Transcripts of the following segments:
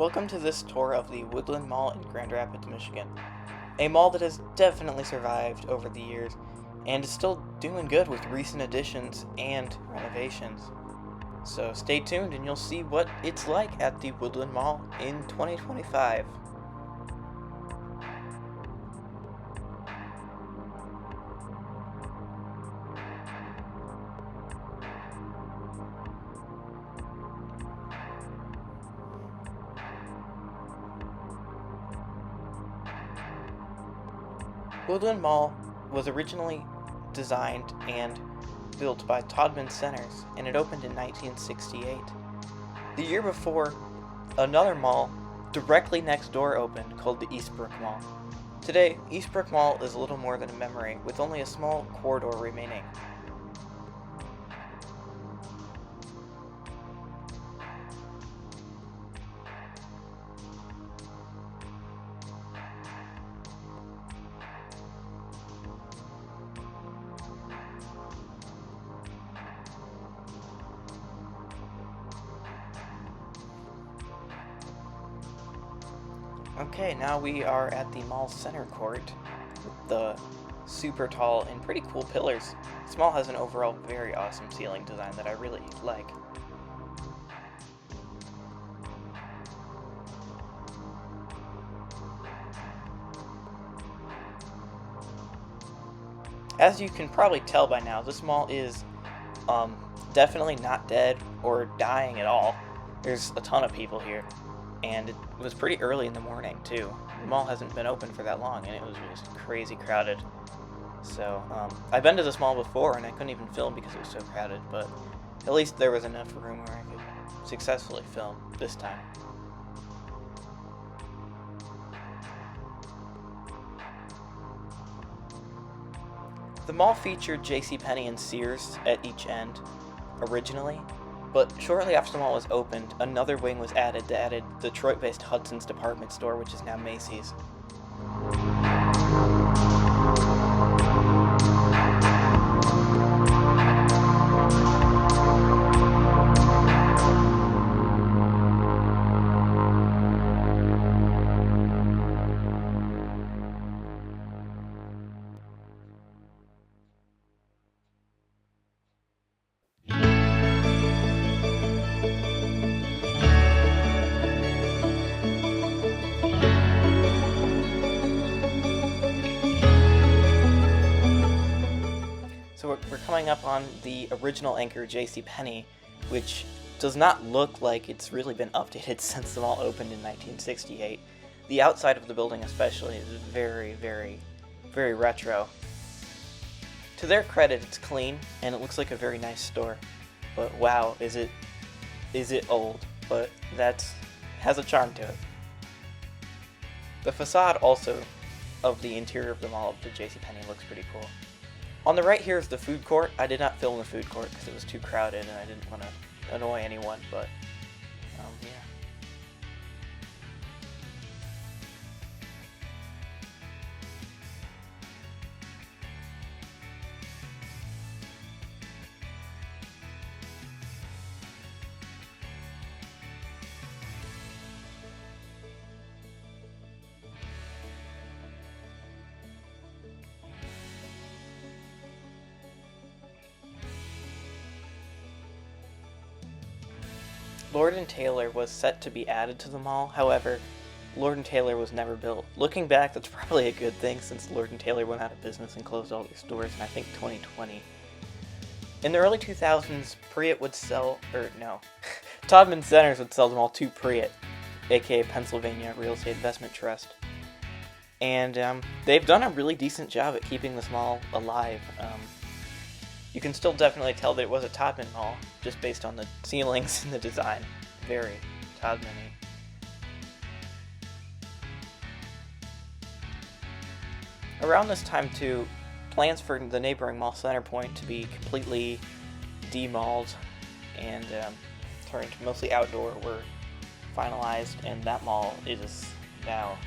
Welcome to this tour of the Woodland Mall in Grand Rapids, Michigan. A mall that has definitely survived over the years and is still doing good with recent additions and renovations. So stay tuned and you'll see what it's like at the Woodland Mall in 2025. Woodland Mall was originally designed and built by Taubman Centers, and it opened in 1968. The year before, another mall directly next door opened called the Eastbrook Mall. Today, Eastbrook Mall is a little more than a memory, with only a small corridor remaining. Okay, now we are at the mall center court with the super tall and pretty cool pillars. This mall has an overall very awesome ceiling design that I really like. As you can probably tell by now, this mall is definitely not dead or dying at all. There's a ton of people here. And it was pretty early in the morning, too. The mall hasn't been open for that long, and it was just crazy crowded. So, I've been to this mall before, and I couldn't even film because it was so crowded, but at least there was enough room where I could successfully film this time. The mall featured JCPenney and Sears at each end, originally. But shortly after the mall was opened, another wing was added that added Detroit-based Hudson's department store, which is now Macy's. So we're coming up on the original anchor JCPenney, which does not look like it's really been updated since the mall opened in 1968. The outside of the building especially is very, very, very retro. To their credit, it's clean, and it looks like a very nice store. But wow, is it old, but that has a charm to it. The facade also of the interior of the mall of the JCPenney looks pretty cool. On the right here is the food court. I did not film the food court because it was too crowded and I didn't want to annoy anyone, but yeah. Lord & Taylor was set to be added to the mall, however, Lord & Taylor was never built. Looking back, that's probably a good thing since Lord & Taylor went out of business and closed all their stores in, I think, 2020. In the early 2000s, Taubman Centers would sell the mall to Priet, aka Pennsylvania Real Estate Investment Trust. And they've done a really decent job at keeping this mall alive. You can still definitely tell that it was a Taubman mall, just based on the ceilings and the design. Very Taubman-y. Around this time, too, plans for the neighboring mall Centerpoint to be completely demalled and turned mostly outdoor were finalized, and that mall is now,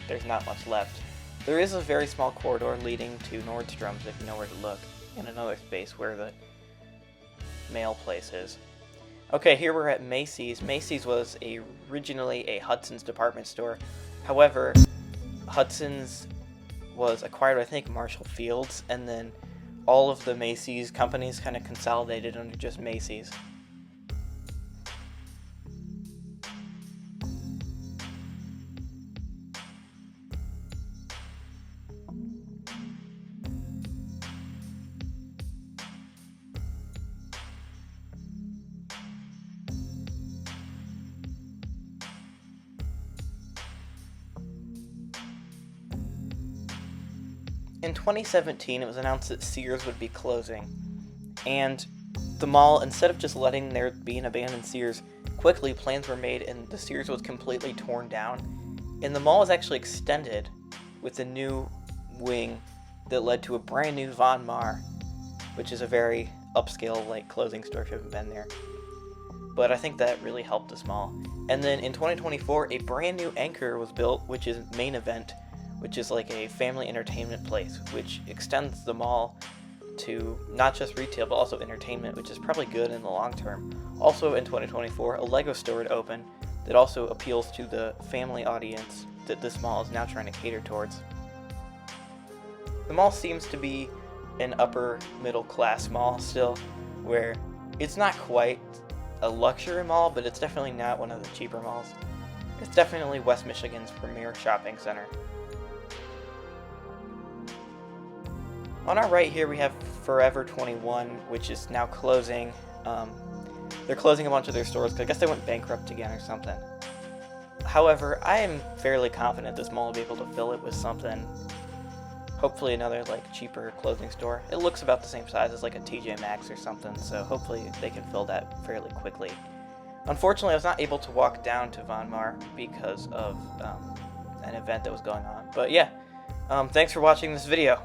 there's not much left. There is a very small corridor leading to Nordstrom's if you know where to look, in another space where the mail place is. Okay, here we're at Macy's. Macy's was originally a Hudson's department store. However, Hudson's was acquired by, I think, Marshall Field's, and then all of the Macy's companies kind of consolidated under just Macy's. In 2017, it was announced that Sears would be closing, and the mall, instead of just letting there be an abandoned Sears, quickly plans were made and the Sears was completely torn down, and the mall was actually extended with a new wing that led to a brand new Von Maur, which is a very upscale clothing store if you haven't been there. But I think that really helped this mall. And then in 2024, a brand new anchor was built, which is Main Event, which is like a family entertainment place, which extends the mall to not just retail, but also entertainment, which is probably good in the long term. Also in 2024, a Lego store would open that also appeals to the family audience that this mall is now trying to cater towards. The mall seems to be an upper middle class mall still, where it's not quite a luxury mall, but it's definitely not one of the cheaper malls. It's definitely West Michigan's premier shopping center. On our right here we have Forever 21, which is now closing. They're closing a bunch of their stores because I guess they went bankrupt again or something. However, I am fairly confident this mall will be able to fill it with something. Hopefully another cheaper clothing store. It looks about the same size as a TJ Maxx or something, so hopefully they can fill that fairly quickly. Unfortunately, I was not able to walk down to Von Maur because of an event that was going on. But yeah, thanks for watching this video.